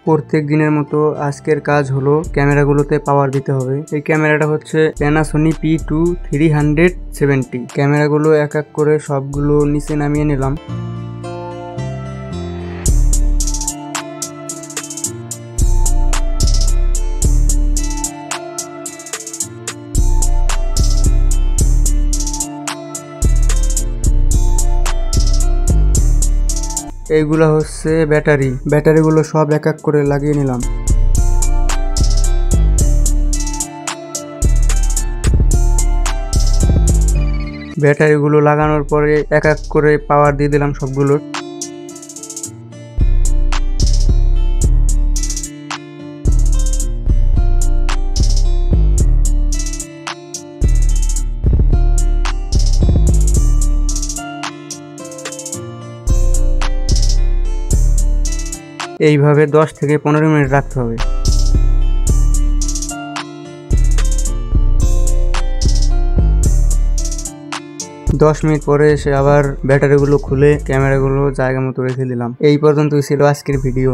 প্রত্যেক দিনের মতো আজকের কাজ হলো ক্যামেরাগুলোতে পাওয়ার দিতে হবে। এই ক্যামেরাটা হচ্ছে প্যানাসোনিক P2 370। ক্যামেরাগুলো এক এক করে সবগুলো নিচে নামিয়ে নিলাম। এইগুলা হচ্ছে ব্যাটারিগুলো সব এক এক করে লাগিয়ে নিলাম। ব্যাটারিগুলো লাগানোর পরে এক এক করে পাওয়ার দিয়ে দিলাম সবগুলোর। এইভাবে 10 থেকে 15 মিনিট রাখতে হবে। 10 মিনিট পরে এসে আবার ব্যাটারিগুলো খুলে ক্যামেরাগুলো জায়গা মতো রেখে দিলাম। এই পর্যন্তই ছিল আজকের ভিডিও।